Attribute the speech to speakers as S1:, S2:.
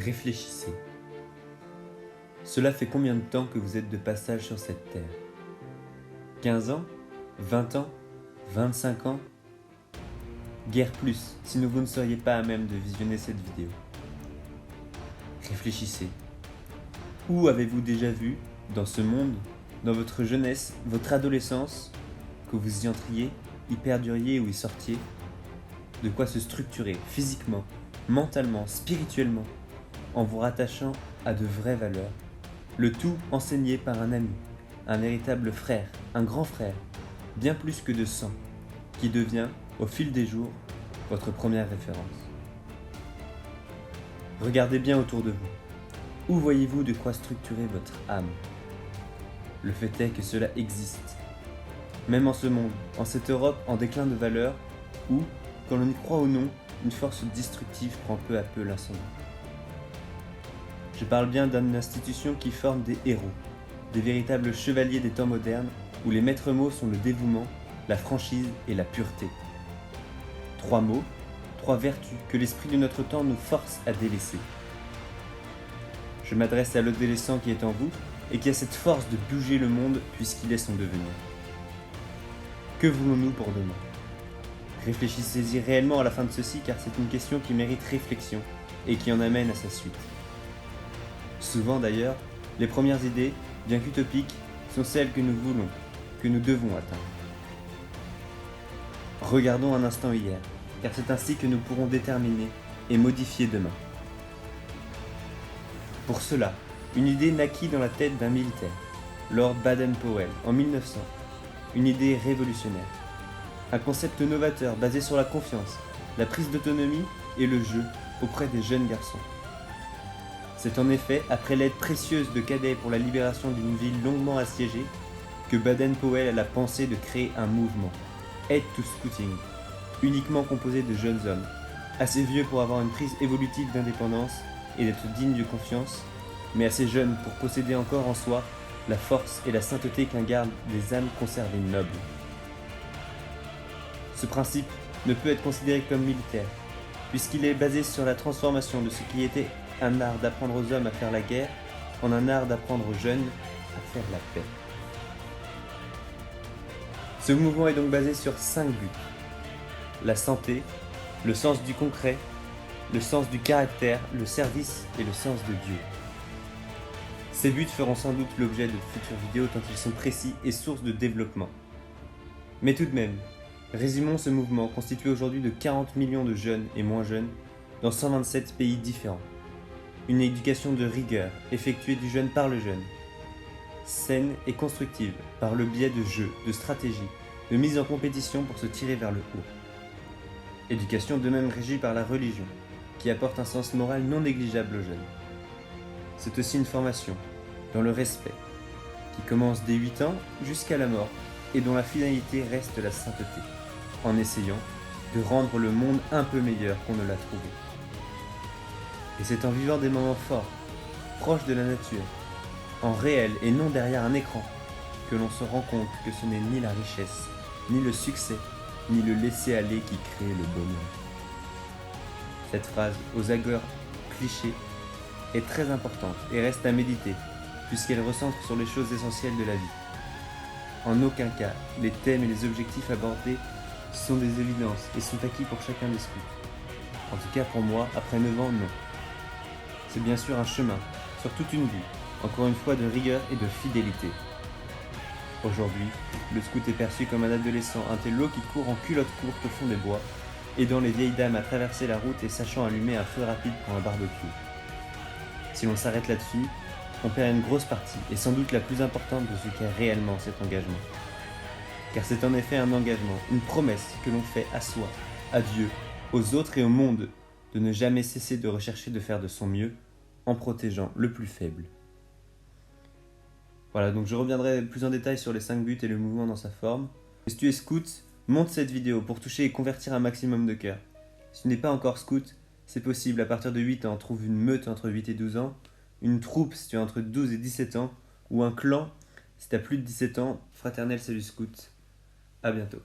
S1: Réfléchissez. Cela fait combien de temps que vous êtes de passage sur cette terre? 15 ans? 20 ans? 25 ans? Guère plus, sinon vous ne seriez pas à même de visionner cette vidéo. Réfléchissez. Où avez-vous déjà vu, dans ce monde, dans votre jeunesse, votre adolescence, que vous y entriez, y perduriez ou y sortiez, de quoi se structurer physiquement, mentalement, spirituellement, en vous rattachant à de vraies valeurs, le tout enseigné par un ami, un véritable frère, un grand frère, bien plus que de sang, qui devient, au fil des jours, votre première référence. Regardez bien autour de vous. Où voyez-vous de quoi structurer votre âme? Le fait est que cela existe. Même en ce monde, en cette Europe en déclin de valeur, où, quand l'on y croit ou non, une force destructive prend peu à peu l'ascendant. Je parle bien d'une institution qui forme des héros, des véritables chevaliers des temps modernes, où les maîtres mots sont le dévouement, la franchise et la pureté. 3 mots, 3 vertus que l'esprit de notre temps nous force à délaisser. Je m'adresse à l'adolescent qui est en vous et qui a cette force de bouger le monde puisqu'il est son devenir. Que voulons-nous pour demain? Réfléchissez-y réellement à la fin de ceci car c'est une question qui mérite réflexion et qui en amène à sa suite. Souvent d'ailleurs, les premières idées, bien qu'utopiques, sont celles que nous voulons, que nous devons atteindre. Regardons un instant hier, car c'est ainsi que nous pourrons déterminer et modifier demain. Pour cela, une idée naquit dans la tête d'un militaire, Lord Baden-Powell, en 1900. Une idée révolutionnaire. Un concept novateur basé sur la confiance, la prise d'autonomie et le jeu auprès des jeunes garçons. C'est en effet après l'aide précieuse de cadets pour la libération d'une ville longuement assiégée que Baden-Powell a la pensée de créer un mouvement, Aid to Scouting, uniquement composé de jeunes hommes, assez vieux pour avoir une prise évolutive d'indépendance et d'être dignes de confiance, mais assez jeunes pour posséder encore en soi la force et la sainteté qu'incarnent des âmes conservées nobles. Ce principe ne peut être considéré comme militaire, puisqu'il est basé sur la transformation de ce qui était un art d'apprendre aux hommes à faire la guerre en un art d'apprendre aux jeunes à faire la paix. Ce mouvement est donc basé sur 5 buts. La santé, le sens du concret, le sens du caractère, le service et le sens de Dieu. Ces buts feront sans doute l'objet de futures vidéos tant ils sont précis et source de développement. Mais tout de même, résumons ce mouvement constitué aujourd'hui de 40 millions de jeunes et moins jeunes dans 127 pays différents. Une éducation de rigueur effectuée du jeune par le jeune, saine et constructive par le biais de jeux, de stratégies, de mise en compétition pour se tirer vers le haut. Éducation de même régie par la religion, qui apporte un sens moral non négligeable aux jeunes. C'est aussi une formation, dans le respect, qui commence dès 8 ans jusqu'à la mort et dont la finalité reste la sainteté, en essayant de rendre le monde un peu meilleur qu'on ne l'a trouvé. Et c'est en vivant des moments forts, proches de la nature, en réel et non derrière un écran, que l'on se rend compte que ce n'est ni la richesse, ni le succès, ni le laisser-aller qui crée le bonheur. Cette phrase, aux allures clichés, est très importante et reste à méditer, puisqu'elle recentre sur les choses essentielles de la vie. En aucun cas, les thèmes et les objectifs abordés sont des évidences et sont acquis pour chacun des scouts. En tout cas pour moi, après 9 ans, non. C'est bien sûr un chemin, sur toute une vie, encore une fois de rigueur et de fidélité. Aujourd'hui, le scout est perçu comme un adolescent intello qui court en culotte courte au fond des bois, aidant les vieilles dames à traverser la route et sachant allumer un feu rapide pour un barbecue. Si l'on s'arrête là-dessus, on perd une grosse partie, et sans doute la plus importante de ce qu'est réellement cet engagement. Car c'est en effet un engagement, une promesse que l'on fait à soi, à Dieu, aux autres et au monde, de ne jamais cesser de rechercher de faire de son mieux, en protégeant le plus faible. Voilà, donc je reviendrai plus en détail sur les 5 buts et le mouvement dans sa forme. Si tu es scout, monte cette vidéo pour toucher et convertir un maximum de cœurs. Si tu n'es pas encore scout, c'est possible, à partir de 8 ans, trouve une meute entre 8 et 12 ans, une troupe si tu as entre 12 et 17 ans, ou un clan si tu as plus de 17 ans, Fraternel Salut Scout. À bientôt.